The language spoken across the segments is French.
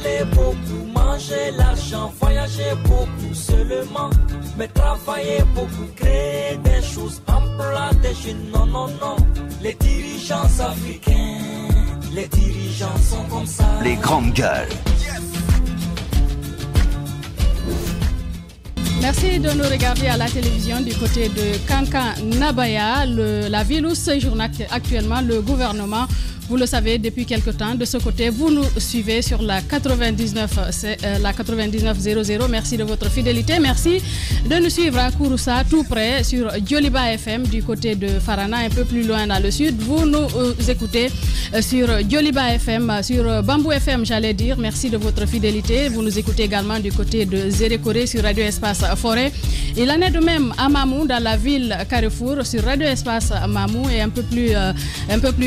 parler beaucoup, manger l'argent, voyager beaucoup seulement, mais travailler beaucoup, créer des choses, emploi des jeunes, non, non, non. Les dirigeants africains, les dirigeants sont comme ça. Les grandes gueules. Merci de nous regarder à la télévision du côté de Kankan Nabaya, la ville où séjourne actuellement le gouvernement. Vous le savez depuis quelque temps. De ce côté, vous nous suivez sur la 99.00. Merci de votre fidélité. Merci de nous suivre à Kouroussa, tout près, sur Djoliba FM, du côté de Farana, un peu plus loin dans le sud. Vous nous écoutez sur Djoliba FM, sur Bambou FM, j'allais dire. Merci de votre fidélité. Vous nous écoutez également du côté de Zérékoré sur Radio Espace Forêt. Il en est de même à Mamou, dans la ville Carrefour, sur Radio Espace Mamou, et un peu plus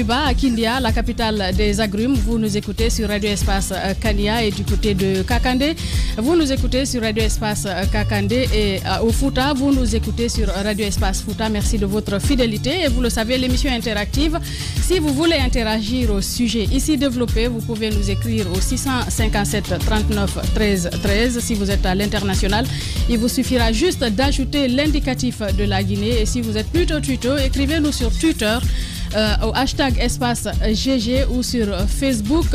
bas à Kindia, la capitale des agrumes. Vous nous écoutez sur Radio Espace Kania, et du côté de Kakandé, vous nous écoutez sur Radio Espace Kakandé, et au Fouta, vous nous écoutez sur Radio Espace Fouta. Merci de votre fidélité. Et vous le savez, l'émission interactive, si vous voulez interagir au sujet ici développé, vous pouvez nous écrire au 657 39 13 13. Si vous êtes à l'international, il vous suffira juste d'ajouter l'indicatif de la Guinée. Et si vous êtes plutôt tuto, écrivez-nous sur Twitter au hashtag espace GG ou sur Facebook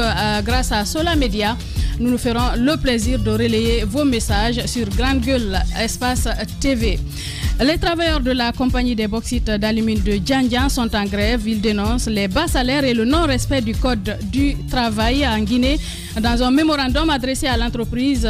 grâce à Sola Media. Nous nous ferons le plaisir de relayer vos messages sur Grande Gueule Espace TV. Les travailleurs de la compagnie des bauxites d'alumine de Djandjan sont en grève. Ils dénoncent les bas salaires et le non-respect du code du travail en Guinée. Dans un mémorandum adressé à l'entreprise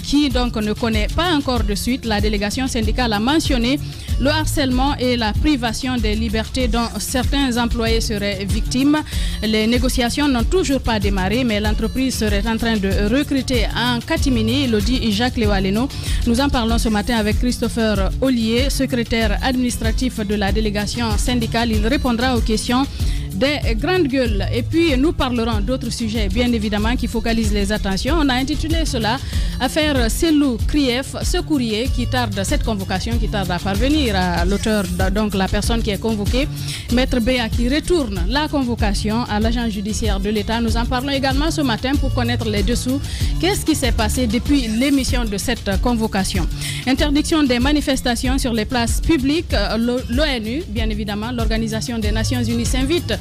qui donc ne connaît pas encore de suite, la délégation syndicale a mentionné le harcèlement et la privation des libertés dont certains employés seraient victimes. Les négociations n'ont toujours pas démarré, mais l'entreprise serait en train de recruter en catimini, le dit Jacques Lewaleno. Nous en parlons ce matin avec Christopher Ollier, secrétaire administratif de la délégation syndicale. Il répondra aux questions des grandes gueules. Et puis nous parlerons d'autres sujets bien évidemment qui focalisent les attentions. On a intitulé cela affaire Selou Krief, ce courrier qui tarde, cette convocation qui tarde à parvenir à l'auteur, donc la personne qui est convoquée, Maître Béa, qui retourne la convocation à l'agent judiciaire de l'État. Nous en parlons également ce matin pour connaître les dessous. Qu'est-ce qui s'est passé depuis l'émission de cette convocation? Interdiction des manifestations sur les places publiques. L'ONU, bien évidemment, l'Organisation des Nations Unies s'invite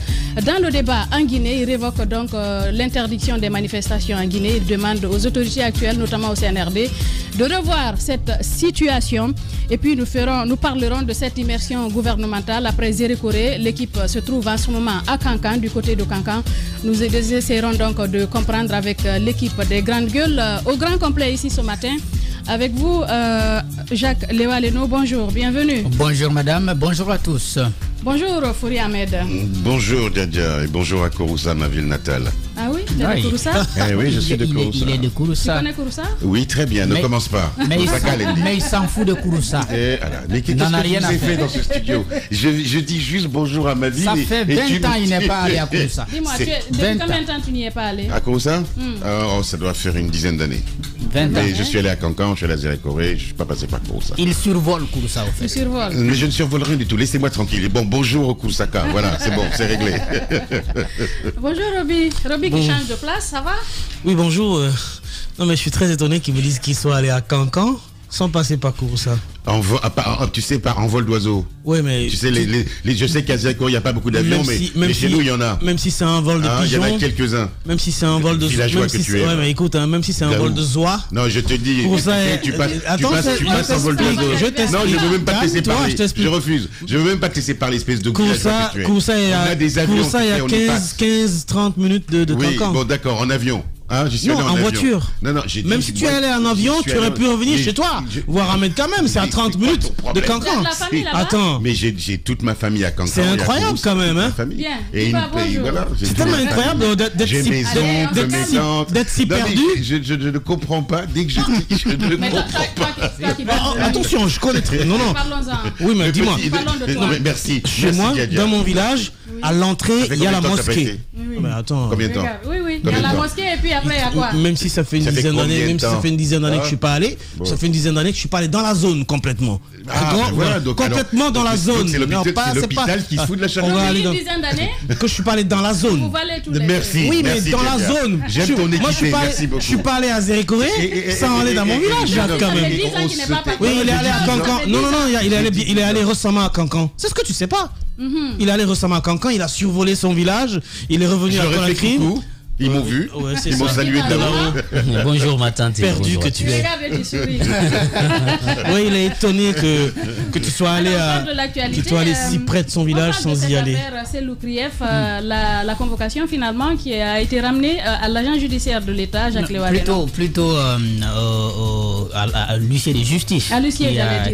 dans le débat en Guinée. Il révoque donc l'interdiction des manifestations en Guinée. Il demande aux autorités actuelles, notamment au CNRD, de revoir cette situation. Et puis nous parlerons de cette immersion gouvernementale après Zérékoré. L'équipe se trouve en ce moment à Kankan, du côté de Kankan. Nous essaierons donc de comprendre avec l'équipe des grandes gueules au grand complet ici ce matin. Avec vous, Jacques Lewaleno, bonjour, bienvenue. Bonjour madame, bonjour à tous. Bonjour Fouri Ahmed. Bonjour Dadia et bonjour à Kouroussa, ma ville natale. Ah oui, tu es de Kouroussa? Oui, je suis de Kouroussa. Il est de Kouroussa. Tu connais Kouroussa? Oui, très bien, ne commence pas. Mais il s'en fout de Kouroussa. Mais qu'est-ce que vous avez fait dans ce studio? Je dis juste bonjour à ma ville. Ça fait 20 ans qu'il n'est pas allé à Kouroussa. Dis-moi, depuis combien de temps tu n'y es pas allé? À Kouroussa? Ça doit faire une dizaine d'années. 20 ans. Mais je suis allé à Kankan, je suis allé à Zérékoré, je ne suis pas passé par Kouroussa. Il survole Kouroussa au fait. Tu survoles. Mais je ne survole rien du tout, laissez-moi tranquille. Bon, bonjour au Kouroussaka, voilà, c'est bon, c'est réglé. Bonjour Roby. Roby qui change de place, ça va? Oui, bonjour. Non, mais je suis très étonné qu'ils me disent qu'ils sont allés à Kankan sans passer par Kouroussa. Tu sais, par en vol d'oiseau. Oui, mais... Tu sais, je sais qu'à Zérékoré, il n'y a pas beaucoup d'avions, mais chez nous, il y en a. Même si c'est un vol de pigeon... Il y en a quelques-uns. Même si c'est un vol de... Villageois que tu es. Ouais, mais écoute, même si c'est un vol de zoie... Non, je te dis, tu passes en vol d'oiseau. Non, je ne veux même pas te laisser parler. Je refuse. Je ne veux même pas te laisser parler, espèce de villageois que tu es. Kouroussa est à 15-30 minutes de Kankan. Oui, bon, d'accord, en avion. Non, en voiture. Non, même si tu es allé en avion, tu aurais pu revenir chez toi. Voir Ahmed quand même, c'est à 30 minutes de Kankan. Attends. Mais j'ai toute ma famille à Kankan. C'est incroyable quand même, hein. Bien. C'est tellement incroyable d'être si perdu. Je ne comprends pas. Dès que je ne comprends pas. Attention, je connais très. Non. Parlons-en. Oui, mais dis-moi. Non, mais merci. Chez moi, dans mon village, À l'entrée, il y a la mosquée. Mais attends. Combien de temps? Oui. Il y a la mosquée et puis après, il y a quoi? Même si ça fait une dizaine d'années, même si ça fait une dizaine d'années que je suis pas allé, ça fait une dizaine d'années que je suis pas allé dans la zone complètement. Complètement dans la zone. C'est l'hôpital qui fout de la chaleur. On va aller dans une dizaine d'années. Que je suis pas allé dans la zone. Merci. Oui, mais dans la zone. J'aime ton équité. Merci beaucoup. Je suis pas allé à Zérékoré sans aller dans mon village quand même. Oui, il est allé à Cancan. Non, il est allé récemment à Cancan. C'est ce que tu sais pas. Il est allé récemment à Cancan, il a survolé son village, il est revenu à Conakry. Ils m'ont vu, ils m'ont salué de là-haut. Bonjour ma tante. Perdu bonjour que tu es. Oui, il est étonné que tu sois allé si près de son village sans y aller. C'est Loukrieff, la convocation finalement qui a été ramenée à l'agent judiciaire de l'État, Jacques Léoadé. Plutôt à l'huissier de justice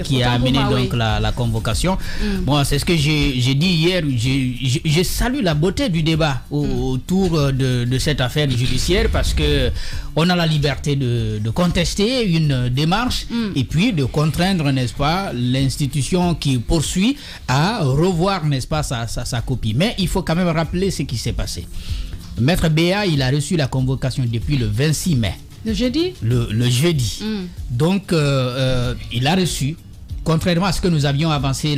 qui a amené donc la convocation. Bon, c'est ce que j'ai dit hier. Je salue la beauté du débat autour de cette affaire judiciaire parce que on a la liberté de contester une démarche et puis de contraindre, n'est-ce pas, l'institution qui poursuit à revoir, n'est-ce pas, sa copie. Mais il faut quand même rappeler ce qui s'est passé. Maître Béa, il a reçu la convocation depuis le 26 mai. Le jeudi? Le jeudi. Donc, il a reçu. Contrairement à ce que nous avions avancé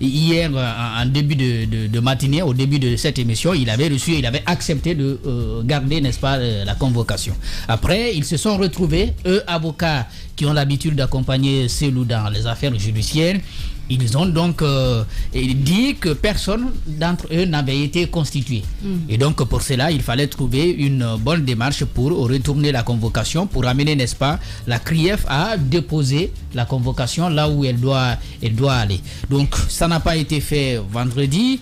hier en début de matinée, au début de cette émission, il avait accepté de garder, n'est-ce pas, la convocation. Après, ils se sont retrouvés, eux, avocats qui ont l'habitude d'accompagner Selou dans les affaires judiciaires. Ils ont donc dit que personne d'entre eux n'avait été constitué. Et donc pour cela, il fallait trouver une bonne démarche pour retourner la convocation, pour amener, n'est-ce pas, la CRIEF à déposer la convocation là où elle doit aller. Donc ça n'a pas été fait vendredi.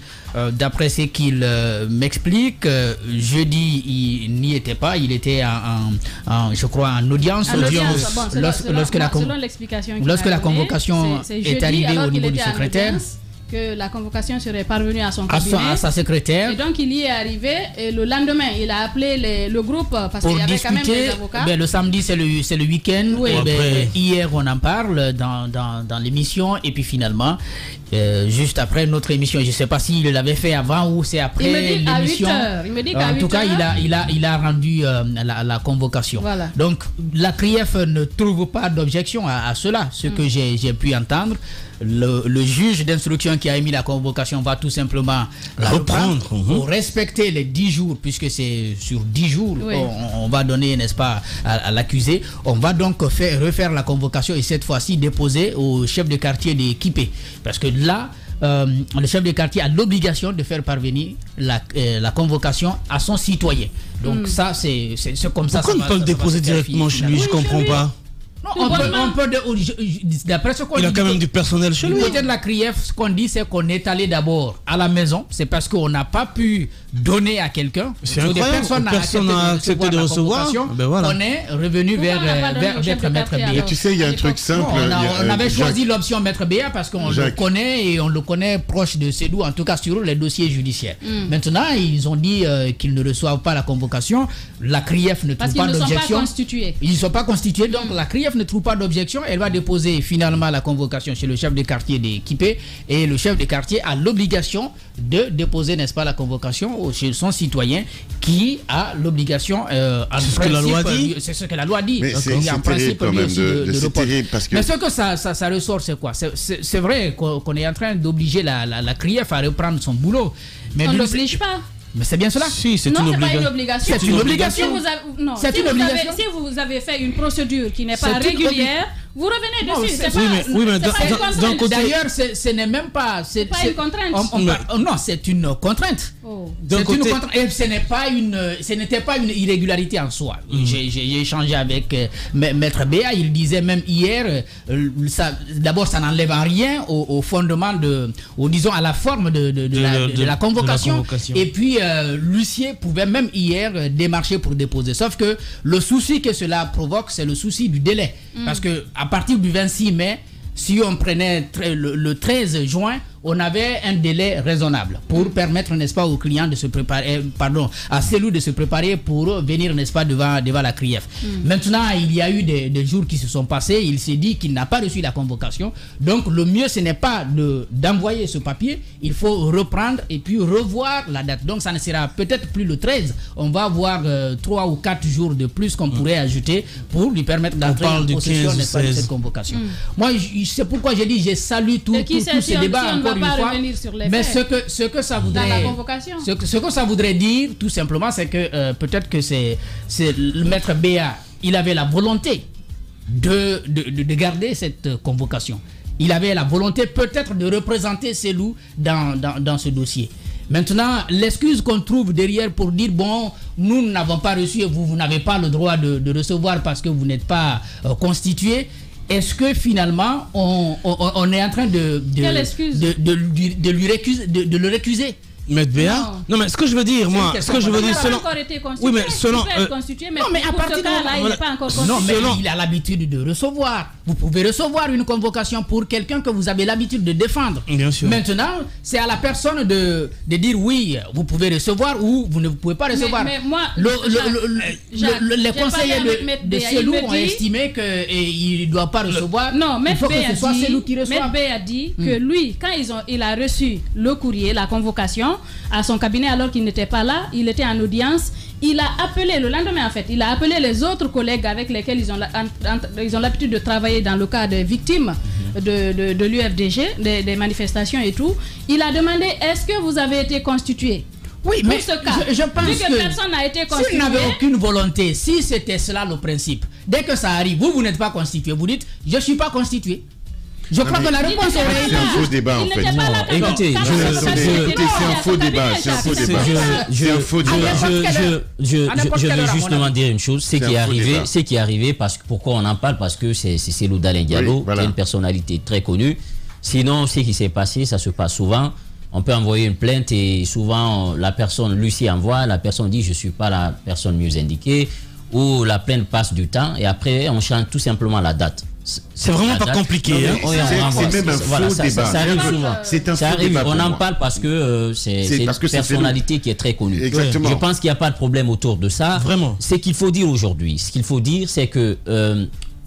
D'après ce qu'il m'explique, jeudi il n'y était pas, il était je crois en audience. Lorsque la convocation est arrivée au niveau du secrétaire, que la convocation serait parvenue à son cabinet, à sa secrétaire. Et donc il y est arrivé et le lendemain il a appelé le groupe parce qu'il y avait quand même des avocats. Le samedi c'est le week-end. Oui. Hier on en parle dans l'émission et puis finalement juste après notre émission, je ne sais pas s'il l'avait fait avant ou c'est après l'émission. Il me dit qu'à 8h. En tout cas il a rendu la convocation. Voilà. Donc la CRIEF ne trouve pas d'objection à cela, ce que j'ai pu entendre. Le juge d'instruction qui a émis la convocation va tout simplement la reprendre pour respecter les 10 jours, puisque c'est sur 10 jours on va donner, n'est-ce pas, à l'accusé. On va donc refaire la convocation et cette fois-ci déposer au chef de quartier d'Équipé. Parce que là, le chef de quartier a l'obligation de faire parvenir la convocation à son citoyen. Donc ça, c'est comme ça. Pourquoi ne pas le déposer directement chez lui? Je ne comprends pas. Non, on peut d'après ce qu'on dit, il a quand même du personnel chez lui. Du côté de la CRIEF, ce qu'on dit, c'est qu'on est allé d'abord à la maison. C'est parce qu'on n'a pas pu donner à quelqu'un. C'est incroyable. Personne n'a accepté de recevoir. Ben voilà. On est revenu vers Maître Béa. Tu sais, il y a un truc simple. On avait choisi l'option Maître Béa parce qu'on le connaît et on le connaît proche de Sédou, en tout cas sur les dossiers judiciaires. Maintenant, ils ont dit qu'ils ne reçoivent pas la convocation. La CRIEF ne trouve pas d'objection. Ils ne sont pas constitués. Donc la CRIEF ne trouve pas d'objection. Elle va déposer finalement la convocation chez le chef de quartier d'Équipé et le chef de quartier a l'obligation de déposer, n'est-ce pas, la convocation chez son citoyen qui a l'obligation c'est ce que la loi dit. C'est ce que la loi dit. Mais c'est terrible quand même de terrible parce que... Mais ce que ça ressort, c'est quoi? C'est vrai qu'on est en train d'obliger la CRIEF à reprendre son boulot. Mais on ne l'oblige pas. Mais c'est bien cela. Si, c'est une obligation. C'est une obligation. Si vous avez fait une procédure qui n'est pas régulière, vous revenez dessus. C'est pas une contrainte. D'ailleurs, ce n'est même pas. C'est pas une contrainte. Non, c'est une contrainte. C'est une contrainte. Et ce n'était pas une irrégularité en soi. J'ai échangé avec Maître Béa. Il disait même hier, d'abord, ça n'enlève en rien au fondement disons à la forme de la convocation. Et puis, l'huissier pouvait même hier démarcher pour déposer. Sauf que le souci que cela provoque, c'est le souci du délai. Parce que à partir du 26 mai, si on prenait le 13 juin, on avait un délai raisonnable pour permettre, n'est-ce pas, aux clients de se préparer, à Selou de se préparer pour venir, n'est-ce pas, devant la CRIEF. Maintenant, il y a eu des jours qui se sont passés, il s'est dit qu'il n'a pas reçu la convocation. Donc, le mieux, ce n'est pas d'envoyer ce papier, il faut reprendre et puis revoir la date. Donc, ça ne sera peut-être plus le 13, on va avoir 3 ou 4 jours de plus qu'on pourrait ajouter pour lui permettre d'entrer en possession, n'est-ce pas, de cette convocation. Moi, c'est pourquoi j'ai dit, je salue tous ces débats, encore une fois. Mais ce que ça voudrait, dans la convocation. Ce que ça voudrait dire, tout simplement, c'est que peut-être que c'est le maître Béa, il avait la volonté de garder cette convocation. Il avait la volonté peut-être de représenter Selou dans ce dossier. Maintenant, l'excuse qu'on trouve derrière pour dire, bon, nous n'avons pas reçu et vous n'avez pas le droit de recevoir parce que vous n'êtes pas constitué. Est-ce que finalement, on est en train de le récuser? Maître Béa? Non, mais ce que je veux dire, moi, ce que je veux dire, selon... Oui, mais selon... Non, mais à partir de là, il n'est pas encore constitué. Non, mais il a l'habitude de recevoir. Vous pouvez recevoir une convocation pour quelqu'un que vous avez l'habitude de défendre. Bien sûr. Maintenant, c'est à la personne de dire oui, vous pouvez recevoir ou vous ne pouvez pas recevoir. Mais moi, les conseillers de Selou ont estimé qu'il ne doit pas recevoir. Non, il faut que ce soit Selou qui reçoive. Maître Béa a dit que lui, quand il a reçu le courrier, la convocation, à son cabinet alors qu'il n'était pas là, il était en audience, il a appelé, le lendemain en fait, il a appelé les autres collègues avec lesquels ils ont l'habitude de travailler dans le cas des victimes de l'UFDG, des manifestations et tout. Il a demandé, est-ce que vous avez été constitué? Oui, mais ce cas, je pense que personne n'a été constitué. S'il n'avait aucune volonté, si c'était cela le principe, dès que ça arrive, vous n'êtes pas constitué, vous dites, je ne suis pas constitué. Je crois que la réponse aurait été... C'est un faux débat en fait. Écoutez, c'est un faux débat. C'est un faux débat. C'est un faux débat. Je veux justement dire une chose. Ce qui est arrivé, parce que pourquoi on en parle? Parce que c'est Selou Dalein Diallo, qui est une personnalité très connue. Sinon, ce qui s'est passé, ça se passe souvent. On peut envoyer une plainte et souvent la personne, l'huissier envoie, la personne dit je ne suis pas la personne mieux indiquée, ou la plainte passe du temps et après on change tout simplement la date. C'est vraiment pas compliqué. C'est même un faux débat. Ça arrive souvent. C'est un faux débat. On en parle parce que c'est une personnalité qui est très connue. Exactement. Je pense qu'il n'y a pas de problème autour de ça. Vraiment. Ce qu'il faut dire aujourd'hui, c'est que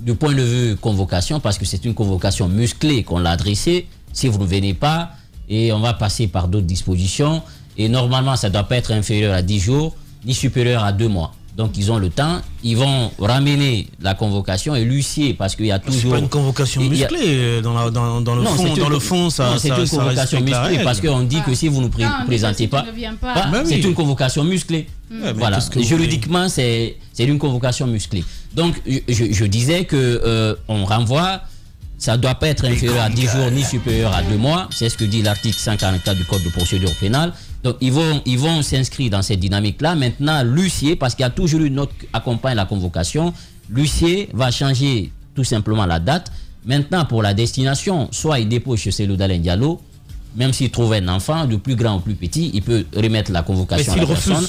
du point de vue convocation, parce que c'est une convocation musclée qu'on l'a adressée, si vous ne venez pas, et on va passer par d'autres dispositions, et normalement ça ne doit pas être inférieur à 10 jours, ni supérieur à 2 mois. Donc ils ont le temps, ils vont ramener la convocation et l'huissier parce qu'il y a toujours... C'est pas une convocation musclée dans le fond, ça c'est une convocation musclée parce qu'on dit que si vous ne présentez pas, c'est une convocation musclée. Voilà, juridiquement c'est une convocation musclée. Donc je disais que on renvoie, ça ne doit pas être inférieur à 10 jours ni supérieur à 2 mois, c'est ce que dit l'article 144 du Code de procédure pénale. Donc ils vont s'inscrire dans cette dynamique-là. Maintenant, l'huissier, parce qu'il y a toujours une note qui accompagne la convocation, l'huissier va changer tout simplement la date. Maintenant, pour la destination, soit il dépose chez Selou Dalein Diallo, même s'il trouve un enfant, du plus grand au plus petit, il peut remettre la convocation à la personne.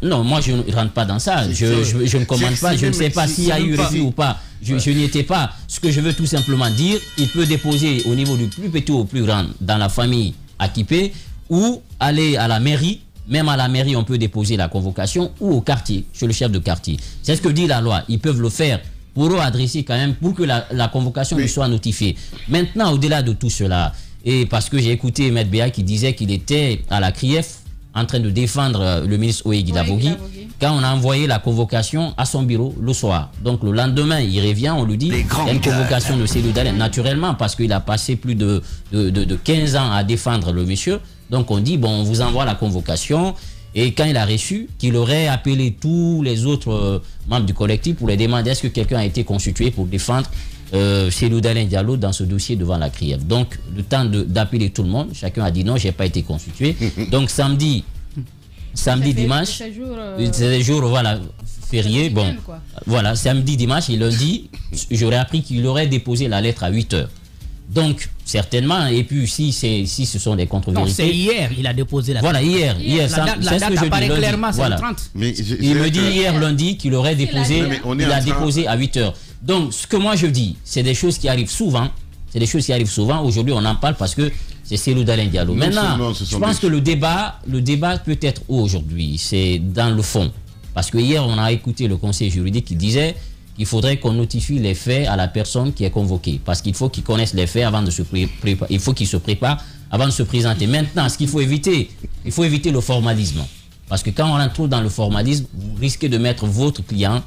Non, moi je ne rentre pas dans ça. Je ne commande pas, je ne sais pas s'il y a eu refus ou pas. Je n'y étais pas. Ce que je veux tout simplement dire, il peut déposer au niveau du plus petit au plus grand dans la famille Akipé, ou aller à la mairie, même à la mairie on peut déposer la convocation, ou au quartier, chez le chef de quartier. C'est ce que dit la loi, ils peuvent le faire pour eux adresser quand même, pour que la convocation lui soit notifiée. Maintenant, au-delà de tout cela, et parce que j'ai écouté Maître Béa qui disait qu'il était à la CRIEF en train de défendre le ministre Oegui Dabogui, quand on a envoyé la convocation à son bureau le soir. Donc le lendemain, il revient, on lui dit il y a une convocation de Selou Dalein, naturellement, parce qu'il a passé plus de 15 ans à défendre le monsieur. Donc on dit, bon, on vous envoie la convocation. Et quand il a reçu, qu'il aurait appelé tous les autres membres du collectif pour les demander est-ce que quelqu'un a été constitué pour défendre Selou Dalein Diallo dans ce dossier devant la CRIEF. Donc le temps d'appeler tout le monde, chacun a dit non, j'ai pas été constitué. Donc samedi, dimanche, c'est des jours voilà, fériés. Bon, voilà, samedi, dimanche et lundi, j'aurais appris qu'il aurait déposé la lettre à 8h. Donc, certainement, et puis si ce sont des contre-vérités... Non, c'est hier, il a déposé la... Voilà, hier la date apparaît clairement, c'est le 30. Il me dit hier lundi qu'il aurait déposé, il a déposé à 8h. Donc, ce que moi je dis, c'est des choses qui arrivent souvent. Aujourd'hui, on en parle parce que c'est Cellou Dalein Diallo. Maintenant, je pense que le débat peut être où aujourd'hui? C'est dans le fond. Parce que hier, on a écouté le conseil juridique qui disait qu'il faudrait qu'on notifie les faits à la personne qui est convoquée. Parce qu'il faut qu'il connaisse les faits avant de se préparer. Il faut qu'il se prépare avant de se présenter. Maintenant, ce qu'il faut éviter, il faut éviter le formalisme. Parce que quand on entre dans le formalisme, vous risquez de mettre votre client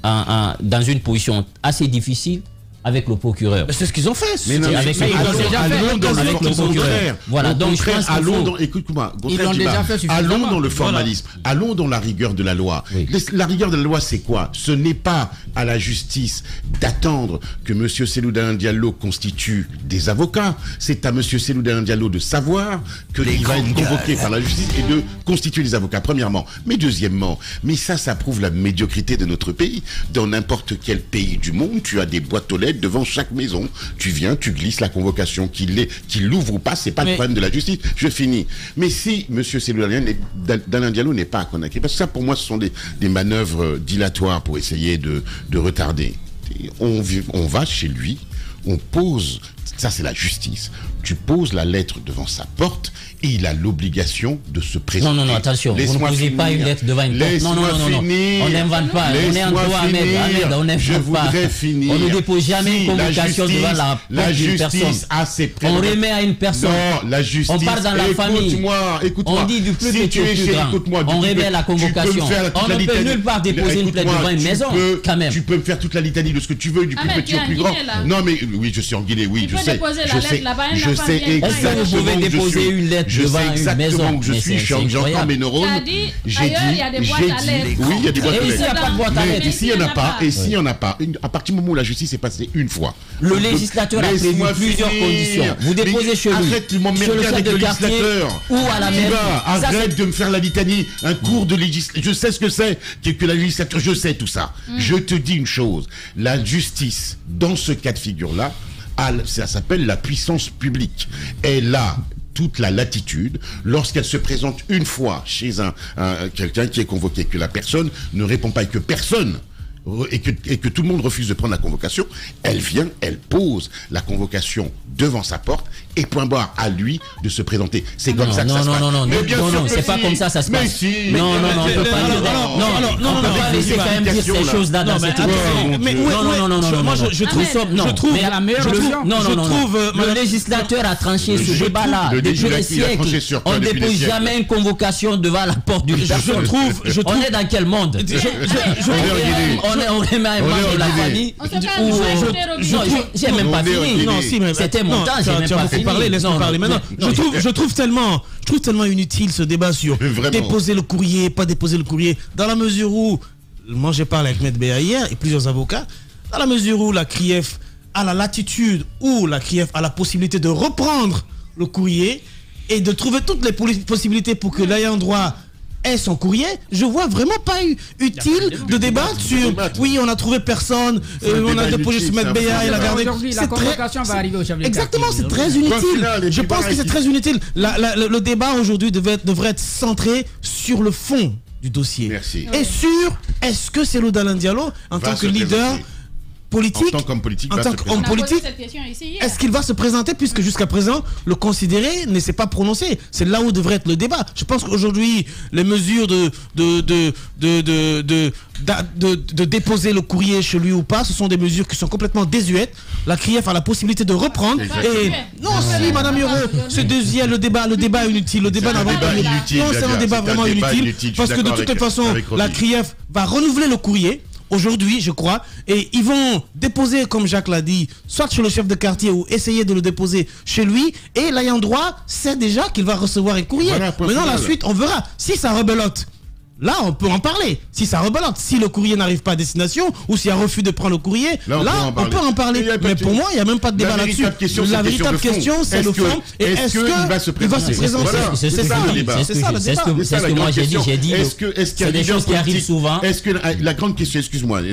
dans une position assez difficile avec le procureur. C'est ce qu'ils ont fait. Mais non, avec le procureur. Voilà, donc je pense écoute-moi, ils l'ont déjà fait suffisamment. allons dans le formalisme, allons dans la rigueur de la loi. Oui. La rigueur de la loi, c'est quoi? Ce n'est pas à la justice d'attendre que M. Cellou Dalein Diallo constitue des avocats. C'est à M. Cellou Dalein Diallo de savoir qu'il va être convoqué par la justice et de constituer des avocats, premièrement. Mais deuxièmement, ça prouve la médiocrité de notre pays. Dans n'importe quel pays du monde, tu as des boîtes aux lettres devant chaque maison. Tu viens, tu glisses la convocation, qu'il l'ouvre ou pas, c'est pas le problème de la justice. Je finis. Mais si M. Cellou Dalein Diallo n'est pas à Conakry, parce que ça pour moi ce sont des manœuvres dilatoires pour essayer de retarder. On va chez lui, on pose, ça c'est la justice, tu poses la lettre devant sa porte et il a l'obligation de se présenter. Non, attention, vous ne posez pas une lettre devant une porte. Non, on n'invente pas. On est en droit, Ahmed, on n'invente pas. On ne dépose jamais une convocation devant la porte d'une personne. On remet à une personne. Non, la justice. On part dans la famille. Écoute-moi. On dit du plus petit au plus grand. On remet la convocation. On ne peut nulle part déposer une plainte devant une maison, quand même. Tu peux me faire toute la litanie de ce que tu veux, du plus petit au plus grand. Non, mais oui, je suis en Guinée, oui, je sais. Je sais exactement. Est-ce que vous pouvez déposer une lettre devant une maison? Je sais exactement où je suis, j'ai encore mes neurones. J'ai dit, il y a des boîtes à lettres. Oui, il y a des boîtes à lettres. Et ici, il n'y a pas de boîte à lettres. Ici, il n'y en a pas. Et s'il n'y en a pas, à partir du moment où la justice est passée une fois. Le législateur a prévu plusieurs conditions. Vous déposez chez lui. Arrête de m'emmerder avec le législateur. Ou à la mairie. Arrête de me faire la litanie. Un cours de législature. Je sais ce que c'est que la législature. Je sais tout ça. Je te dis une chose. La justice, dans ce cas de figure-là, ça s'appelle la puissance publique. Elle a toute la latitude lorsqu'elle se présente une fois chez quelqu'un qui est convoqué, que la personne ne répond pas et que personne et que tout le monde refuse de prendre la convocation, elle vient, elle pose la convocation devant sa porte et point barre, à lui de se présenter. C'est comme ça que ça se passe. Non, c'est pas comme ça se passe. Non, on peut pas dire. Non, on peut pas laisser quand même dire ces choses-là dans cette émission. Non, moi je trouve le législateur a tranché ce débat-là depuis des siècles. On ne dépose jamais une convocation devant la porte d'une personne. On est dans quel monde? On remet un membre de la famille. J'ai même pas fini. C'était mon temps, j'ai même pas fini. Laisse-moi parler maintenant. Je trouve tellement inutile ce débat sur déposer le courrier, pas déposer le courrier, dans la mesure où, moi j'ai parlé avec Maître Béa hier et plusieurs avocats, dans la mesure où la CRIEF a la latitude, ou la CRIEF a la possibilité de reprendre le courrier et de trouver toutes les possibilités pour que l'ayant droit ait son courrier, je vois vraiment pas utile de débattre sur oui, on a trouvé personne, on a déposé ce Maître Béa, il a gardé. La convocation va arriver au chef de l'État. Exactement, c'est très inutile. Je pense que c'est très inutile. Le débat aujourd'hui devrait être centré sur le fond du dossier. Merci. Et sur est-ce que Cellou Dalein Diallo, en tant que leader politique, en tant qu'homme politique, est-ce qu'il va se présenter, puisque jusqu'à présent le considéré ne s'est pas prononcé? C'est là où devrait être le débat. Je pense qu'aujourd'hui les mesures de déposer le courrier chez lui ou pas, ce sont des mesures qui sont complètement désuètes. La CRIEF a la possibilité de reprendre. Et non, si Madame Yoro, le débat est inutile. Le débat est inutile. Non, c'est un débat vraiment inutile, parce que de toute façon la CRIEF va renouveler le courrier aujourd'hui, je crois, et ils vont déposer, comme Jacques l'a dit, soit chez le chef de quartier ou essayer de le déposer chez lui, et l'ayant droit sait déjà qu'il va recevoir un courrier. Maintenant, la suite, on verra. Si ça rebelote, là, on peut en parler. Si ça rebelote, si le courrier n'arrive pas à destination, ou s'il y a refus de prendre le courrier, là on peut en parler. Mais pour moi, il n'y a même pas de débat là-dessus. La véritable question, c'est le fond. Et est-ce qu'il va se présenter? C'est ça le débat. C'est ce que moi j'ai dit. C'est des choses qui arrivent souvent. Est-ce que la grande question, excuse-moi,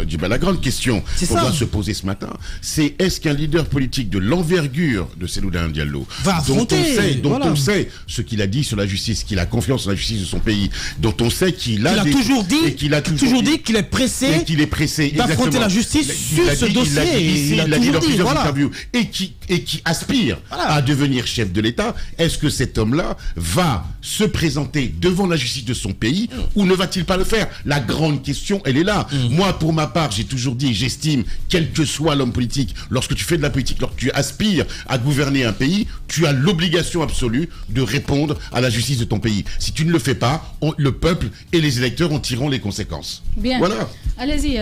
Djiba, la grande question qu'on doit se poser ce matin, c'est est-ce qu'un leader politique de l'envergure de Cellou Dalein Diallo, dont on sait ce qu'il a dit sur la justice, qu'il a confiance en la justice de son pays, dont on sait qu'il a toujours dit qu'il est pressé, d'affronter la justice sur ce dossier. Il l'a dit dans plusieurs interviews. Et qui aspire à devenir chef de l'État. Est-ce que cet homme-là va se présenter devant la justice de son pays ou ne va-t-il pas le faire? La grande question, elle est là. Moi, pour ma part, j'ai toujours dit, j'estime, quel que soit l'homme politique, lorsque tu fais de la politique, lorsque tu aspires à gouverner un pays, tu as l'obligation absolue de répondre à la justice de ton pays. Si tu ne le fais pas, le peuple et les électeurs en tireront les conséquences. Bien. Voilà. Allez-y,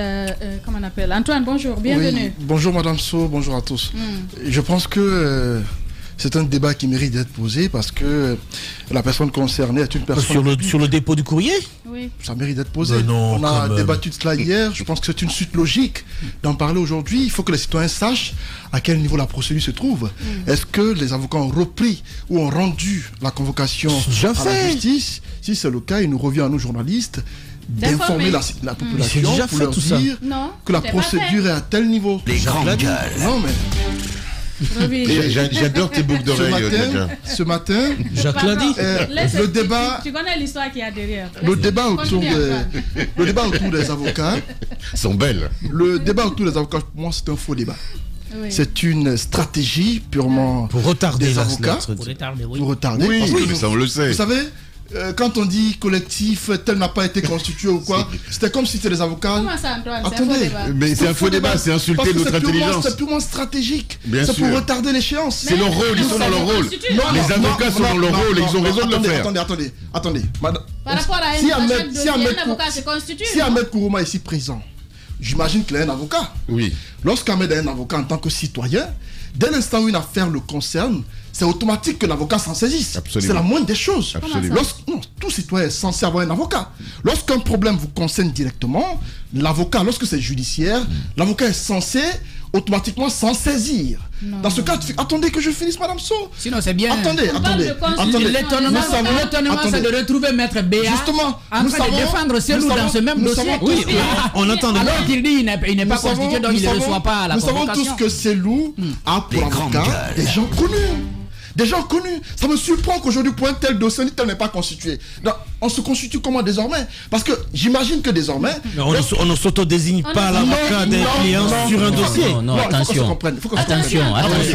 comment on appelle? Antoine, bonjour, bienvenue. Oui, bonjour Madame Sow, bonjour à tous. Je pense que c'est un débat qui mérite d'être posé parce que la personne concernée est une personne... Sur le dépôt du courrier? Oui. Ça mérite d'être posé. On a débattu de cela hier. Je pense que c'est une suite logique d'en parler aujourd'hui. Il faut que les citoyens sachent à quel niveau la procédure se trouve. Est-ce que les avocats ont repris ou ont rendu la convocation à la justice? Si c'est le cas, il nous revient à nous journalistes d'informer la population pour leur dire que la procédure est à tel niveau. Les grandes gueules. Non mais... J'adore tes boucles d'oreilles. Ce matin, Jacques l'a dit. Le débat. Tu connais l'histoire qu'il y a derrière. Le débat autour des avocats sont belles. Le débat autour des avocats, pour moi, c'est un faux débat. Oui. C'est une stratégie purement pour retarder des avocats. Pour retarder. Oui, mais ça on le sait. Vous savez, quand on dit collectif tel n'a pas été constitué ou quoi, c'était comme si c'était les avocats. Comment ça, Antoine? Attendez, mais c'est un faux débat, c'est insulter notre intelligence. C'est purement stratégique. C'est pour retarder l'échéance. C'est leur rôle, ils sont dans leur rôle. Les avocats sont dans leur rôle et ils ont raison de le faire. Attendez. Par rapport à un avocat se constitue. Si Ahmed Kourouma est ici présent, j'imagine qu'il est un avocat. Oui. Lorsqu'Ahmed est un avocat en tant que citoyen, dès l'instant où une affaire le concerne, c'est automatique que l'avocat s'en saisisse. C'est la moindre des choses. Tout citoyen est censé avoir un avocat. Lorsqu'un problème vous concerne directement, l'avocat, lorsque c'est judiciaire, l'avocat est censé automatiquement s'en saisir. Dans ce cas, attendez que je finisse, Madame Sow. Sinon, c'est bien. Attendez. L'étonnement, c'est de retrouver Maître Béa en train de défendre Selou dans ce même dossier. Oui, on entend. Alors qu'il dit qu'il n'est pas constitué, donc il ne reçoit pas la convocation. Nous savons tous que Selou a pour avocat des gens connus. Des gens connus. Ça me surprend qu'aujourd'hui, pour un tel dossier, tel n'est pas constitué. Donc, on se constitue comment désormais? Parce que j'imagine que désormais... On ne s'auto-désigne pas l'avocat des clients sur un dossier. Non, attention.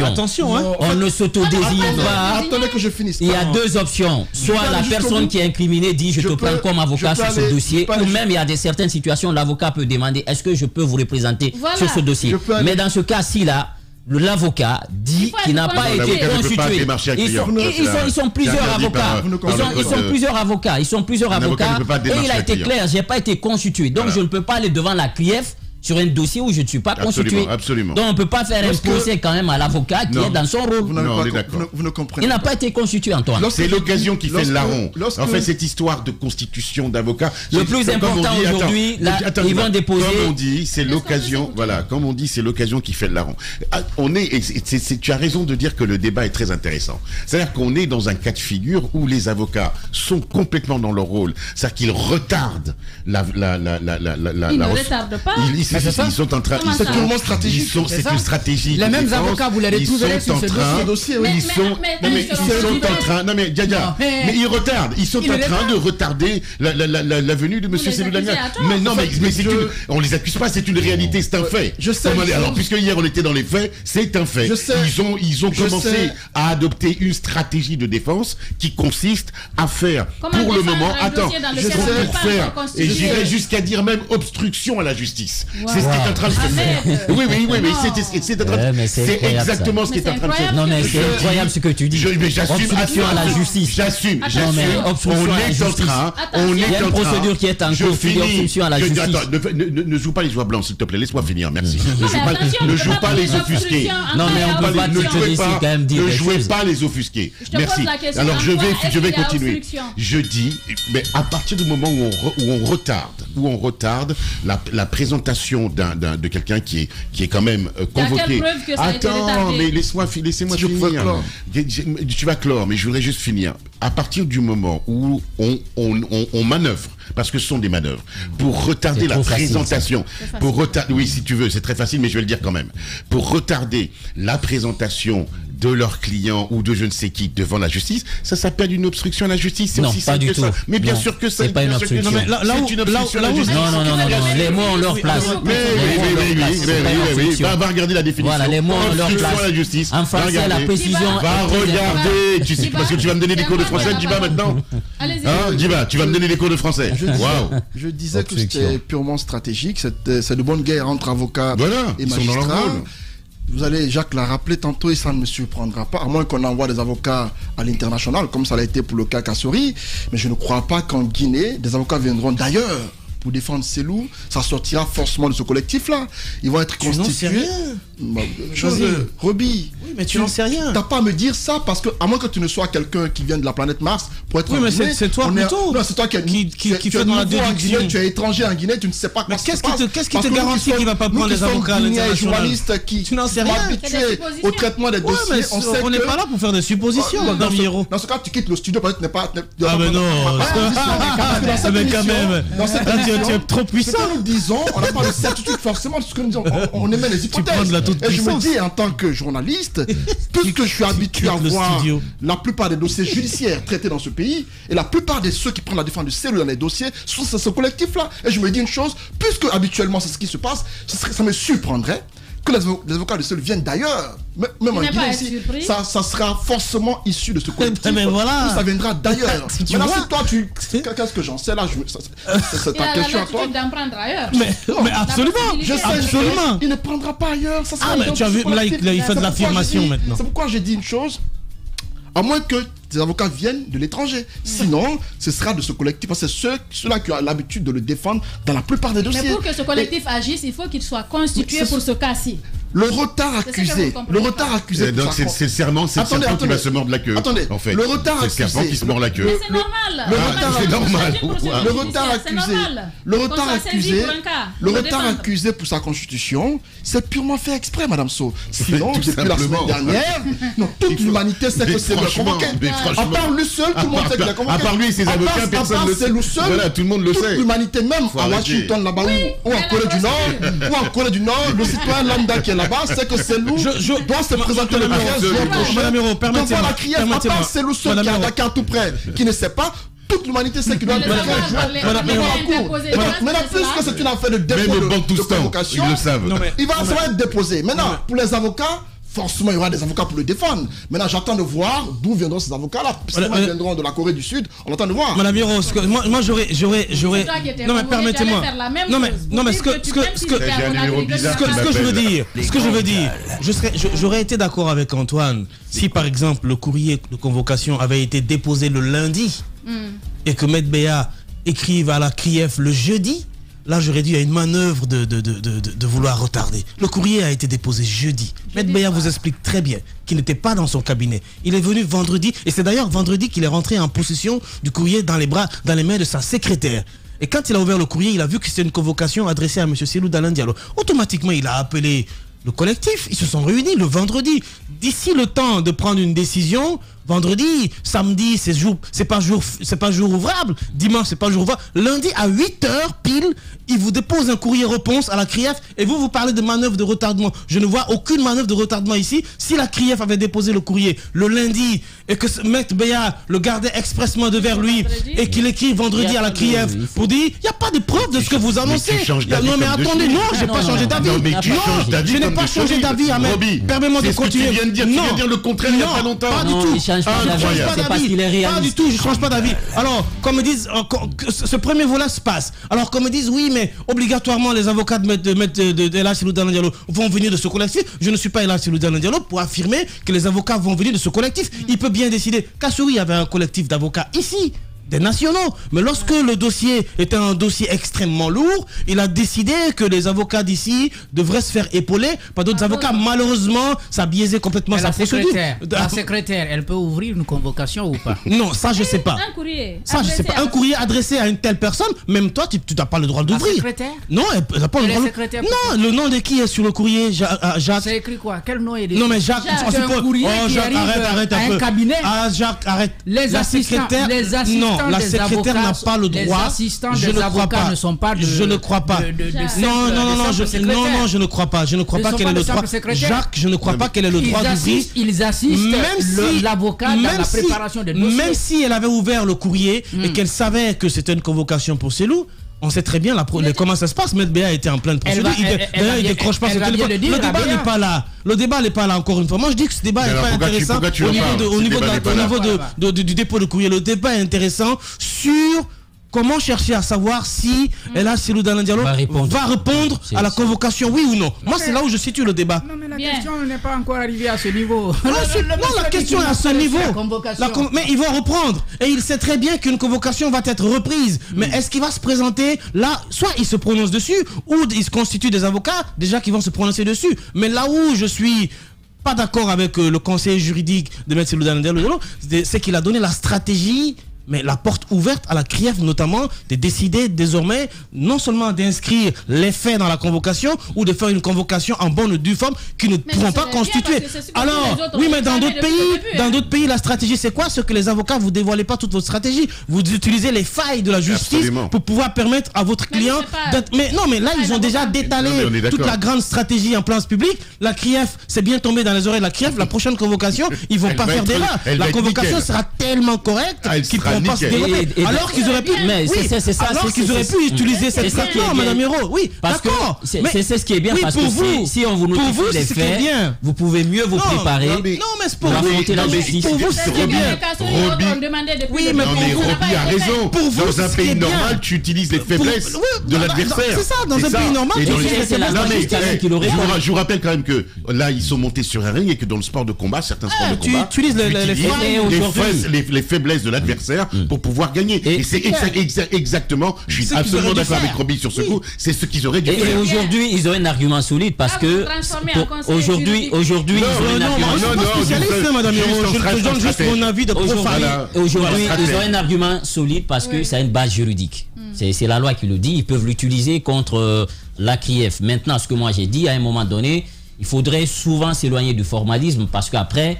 Attention. On ne s'auto-désigne pas. Attendez que je finisse. Il y a deux options. Soit la personne qui est incriminée dit je te prends comme avocat sur ce dossier, ou même il y a certaines situations, l'avocat peut demander est-ce que je peux vous représenter sur ce dossier. Mais dans ce cas-ci là, l'avocat dit qu'il n'a pas été constitué. Ils sont plusieurs avocats. Ils sont plusieurs avocats. Et il a été clair, j'ai pas été constitué. Donc je ne peux pas aller devant la CRIEF sur un dossier où je ne suis pas constitué. Absolument. Donc on ne peut pas faire un procès quand même à l'avocat qui est dans son rôle. Vous ne comprenez pas. Il n'a pas été constitué, Antoine. C'est l'occasion qui fait le larron. En fait, cette histoire de constitution d'avocat. Le plus important aujourd'hui, ils vont déposer. Comme on dit, c'est l'occasion. Voilà, comme on dit, c'est l'occasion qui fait le larron. Tu as raison de dire que le débat est très intéressant. C'est-à-dire qu'on est dans un cas de figure où les avocats sont complètement dans leur rôle. C'est-à-dire qu'ils retardent Ils ne retardent pas. Ils sont en train. C'est purement stratégique. C'est une stratégie. Les mêmes avocats, vous les retrouverez sur ce dossier. Ils sont en train. Non mais Diadia, mais ils retardent. Ils sont en train de retarder la venue de Monsieur Selou Damian. Mais non, mais on les accuse pas. C'est une réalité, c'est un fait. Je sais. Alors puisque hier on était dans les faits, c'est un fait. Ils ont commencé à adopter une stratégie de défense qui consiste à faire pour le moment. Attends, pour faire et j'irai jusqu'à dire même obstruction à la justice. C'est ce qui est en train de se faire. Oui, mais c'est exactement ce qui est en train de se faire. Non, mais c'est incroyable ce que tu dis. Obstruction à la justice. J'assume. On est en train. Il y a une procédure qui est en cours. Obstruction à la justice. Ne joue pas les oies blancs, s'il te plaît. Laisse-moi finir, merci. Ne joue pas les offusqués. Non, mais on peut pas te laisser quand même dire. Ne jouez pas les offusqués. Merci. Alors je vais continuer. Je dis, mais à partir du moment où on retarde la présentation de quelqu'un qui est quand même convoqué. Attends, mais laissez-moi finir. Tu vas clore, mais je voudrais juste finir. À partir du moment où on manœuvre, parce que ce sont des manœuvres, pour retarder la présentation, oui, si tu veux, c'est très facile, mais je vais le dire quand même, pour retarder la présentation de leurs clients ou de je ne sais qui devant la justice, ça s'appelle une obstruction à la justice. C'est non, aussi pas du tout. Mais bien sûr que ça. C'est pas une obstruction. Non, les mots ont leur place. Oui. Va regarder la définition. Voilà, les mots ont leur place. La justice. En français, la précision. Va regarder. Parce que tu vas me donner des cours de français, Djiba, maintenant. Djiba, tu vas me donner des cours de français. Je disais que c'était purement stratégique. C'est de bonne guerre entre avocats et magistrats. Vous allez, Jacques l'a rappelé tantôt et ça ne me surprendra pas, à moins qu'on envoie des avocats à l'international, comme ça l'a été pour le cas Kassory. Mais je ne crois pas qu'en Guinée, des avocats viendront d'ailleurs pour défendre Cellou. Ça sortira forcément de ce collectif-là. Ils vont être constitués. Roby. Oui, mais tu n'en sais rien. T'as pas à me dire ça parce que, à moins que tu ne sois quelqu'un qui vient de la planète Mars pour être. Oui, mais c'est toi plutôt. Non, c'est toi qui fait dans la déduction. Tu es étranger en Guinée, tu ne sais pas quoi. Mais qu'est-ce qui te garantit qu'il va pas prendre les avocats à l'international? Tu n'en sais rien. Habitués au traitement des dossiers. On n'est pas là pour faire des suppositions, Madame Hiro. Dans ce cas, tu quittes le studio, peut-être n'est pas. Ah, mais non. Mais quand même. Tu es trop puissant. Ce que nous disons, on n'a pas de certitude forcément de ce que nous disons. On émet les hypothèses. Et je me dis, en tant que journaliste, puisque je suis habitué à voir la plupart des dossiers judiciaires traités dans ce pays, et la plupart de ceux qui prennent la défense de Cellou dans les dossiers sont ce collectif-là. Et je me dis une chose, puisque habituellement c'est ce qui se passe, ça me surprendrait que les avocats de Cellou viennent d'ailleurs. Même en Guinée ici, ça sera forcément issu de ce collectif. Mais voilà. Ça viendra d'ailleurs. Maintenant, si toi, qu'est-ce que j'en sais là, c'est ta question à toi. d'en prendre ailleurs. Mais absolument. Je sais, absolument. Il ne prendra pas ailleurs. Ça sera mais tu as vu, là, il fait de l'affirmation maintenant. C'est pourquoi j'ai dit une chose. À moins que des avocats viennent de l'étranger. Sinon, ce sera de ce collectif. Parce que c'est ceux-là qui ont l'habitude de le défendre dans la plupart des dossiers. Mais pour que ce collectif agisse, il faut qu'il soit constitué pour ce cas-ci. Le retard accusé. Donc c'est le serment qui va se mordre la queue. Attendez, en fait. Le retard accusé. C'est le serpent qui se mord la queue. C'est normal. Le retard accusé pour sa constitution, c'est purement fait exprès, Madame So. Sinon, depuis la semaine dernière, toute l'humanité sait que c'est le convoqué. À part lui seul, tout le monde sait qu'il est convoqué. À part lui et ses avocats, personne ne le sait. Voilà, tout le monde le sait. Toute l'humanité, même à Washington là-bas ou en Corée du Nord, le citoyen lambda qui est là-bas, c'est que Cellou doit se présenter le 15 Madame Hiro, permettez-moi. À part Cellou seul qui est à Dakar tout près, qui ne sait pas, toute l'humanité sait qu'il doit Madame Maintenant, puisque c'est une affaire de dépôt de convocation, ils le savent. Ça va être déposé. Maintenant, pour les avocats, forcément, il y aura des avocats pour le défendre. Maintenant, j'attends de voir d'où viendront ces avocats-là. Ils viendront de la Corée du Sud. On attend de voir. Madame Hiro, moi j'aurais. Non, mais permettez-moi. Non, mais ce que je veux dire, j'aurais été d'accord avec Antoine si, par exemple, le courrier de convocation avait été déposé le lundi et que Maître Béa écrive à la CRIEF le jeudi. Là, j'aurais dit, il y a une manœuvre de vouloir retarder. Le courrier a été déposé jeudi. Maître Béa vous explique très bien qu'il n'était pas dans son cabinet. Il est venu vendredi, et c'est d'ailleurs vendredi qu'il est rentré en possession du courrier dans les mains de sa secrétaire. Et quand il a ouvert le courrier, il a vu que c'était une convocation adressée à M. Cellou Dalein Diallo. Automatiquement, il a appelé le collectif. Ils se sont réunis le vendredi. D'ici le temps de prendre une décision, vendredi, samedi, c'est pas jour ouvrable. Dimanche, c'est pas jour ouvrable. Lundi à 8h pile, il vous dépose un courrier réponse à la CRIEF et vous parlez de manœuvre de retardement. Je ne vois aucune manœuvre de retardement ici. Si la CRIEF avait déposé le courrier le lundi et que Maître Béa le gardait expressement devant lui et qu'il écrit vendredi à la CRIEF pour dire, il n'y a pas de preuve de ce que vous annoncez. Non mais attendez, non, j'ai pas changé d'avis. Non, je n'ai pas changé d'avis, Ahmed. Permets-moi de continuer. Tu viens de dire le contraire il y a pas longtemps. Pas du tout. Pas du tout, je change pas d'avis. Alors, comme me disent, ce premier volet se passe. Alors, comme me disent, oui, mais obligatoirement, les avocats de El Hadj Cellou Dalein Diallo vont venir de ce collectif. Je ne suis pas El Hadj Cellou Dalein Diallo pour affirmer que les avocats vont venir de ce collectif. Il peut bien décider. Kassory avait un collectif d'avocats ici, des nationaux. Mais lorsque le dossier était un dossier extrêmement lourd, il a décidé que les avocats d'ici devraient se faire épauler par d'autres avocats. Malheureusement, ça biaisait complètement sa procédure. La secrétaire, elle peut ouvrir une convocation ou pas? Non, ça je sais pas. Un courrier. Ça je sais pas. Un courrier adressé à une telle personne, même toi, tu n'as pas le droit d'ouvrir. La secrétaire? Non, elle n'a pas le droit. Non, le nom de qui est sur le courrier, Jacques? C'est écrit quoi? Quel nom est écrit? Non mais Jacques, un courrier qui Jacques, arrive arrête à un cabinet. Ah Jacques, arrête. Les assistants. Non, la secrétaire n'a pas le droit. Les assistants des avocats ne sont pas de... Je ne crois pas. Non, je ne crois pas. Je ne crois pas qu'elle ait le droit. Jacques, je ne crois pas qu'elle ait le droit d'ouvrir. Ils assistent l'avocat dans la préparation des dossiers. Même si elle avait ouvert le courrier et qu'elle savait que c'était une convocation pour Cellou, on sait très bien comment ça se passe. Maître Béa était en pleine procédure. D'ailleurs, il ne décroche pas son téléphone. Le débat n'est pas là. Le débat n'est pas là, encore une fois. Moi, je dis que ce débat n'est pas intéressant au niveau du dépôt de courrier. Le débat est intéressant sur comment chercher à savoir si Ella Cellou Dalein Diallo va répondre à la convocation, oui ou non. Moi, c'est là où je situe le débat. Non, mais la question n'est pas encore arrivée à ce niveau. Non, la question est à ce niveau. Mais ils vont reprendre. Et il sait très bien qu'une convocation va être reprise. Mais est-ce qu'il va se présenter là? Soit il se prononce dessus, ou il se constitue des avocats déjà qui vont se prononcer dessus. Mais là où je suis pas d'accord avec le conseiller juridique de M. Cellou Dalein Diallo, c'est qu'il a donné la stratégie, mais la porte ouverte à la CRIEF notamment, de décider désormais non seulement d'inscrire les faits dans la convocation ou de faire une convocation en bonne et due forme qui ne pourront pas constituer. Alors, oui, mais dans d'autres pays, la stratégie c'est quoi? Ce que les avocats, vous dévoilez pas toute votre stratégie. Vous utilisez les failles de la justice pour pouvoir permettre à votre client d'être... Mais non, mais là, ils ont déjà détalé toute la grande stratégie en place public. La CRIEF, c'est bien tombé dans les oreilles de la CRIEF. La prochaine convocation, ils vont pas faire d'erreur. La convocation sera tellement correcte qu'ils alors qu'ils auraient pu, alors qu'ils auraient pu utiliser cette stratégie, Madame Hérault. Oui, d'accord. C'est ce qui est bien, parce que si on vous notifie les faits, vous pouvez mieux vous préparer. Non, mais c'est pour vous. Pour vous, c'est bien. Oui, mais Roby a raison. Dans un pays normal, tu utilises les faiblesses de l'adversaire. C'est ça, dans un pays normal. C'est la stratégie qui l'aurait fait. Je vous rappelle quand même que là, ils sont montés sur un ring et que dans le sport de combat, certains sports de combat, tu utilises les faiblesses de l'adversaire pour pouvoir gagner. Et c'est exactement, je suis absolument d'accord avec Roby sur ce coup, c'est ce qu'ils auraient dû faire. Et aujourd'hui, ils ont un argument solide parce que aujourd'hui, ils ont un argument solide. Madame Hérault, je te donne juste mon avis de profane. Aujourd'hui, ils ont un argument solide parce que ça a une base juridique. C'est la loi qui le dit. Ils peuvent l'utiliser contre la CRIEF. Maintenant, ce que moi j'ai dit, à un moment donné, il faudrait souvent s'éloigner du formalisme parce qu'après,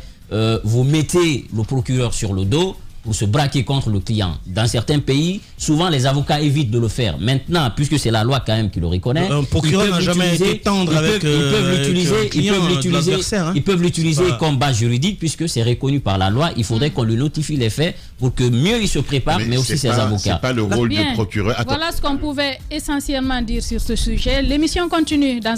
vous mettez le procureur sur le dos pour se braquer contre le client. Dans certains pays, souvent les avocats évitent de le faire. Maintenant, puisque c'est la loi quand même qui le reconnaît, un procureur n'a jamais été tendre avec ils peuvent l'utiliser comme base juridique puisque c'est reconnu par la loi. Il faudrait qu'on lui notifie les faits pour que mieux il se prépare, mais aussi ses avocats. C'est pas le rôle du procureur. Voilà ce qu'on pouvait essentiellement dire sur ce sujet. L'émission continue dans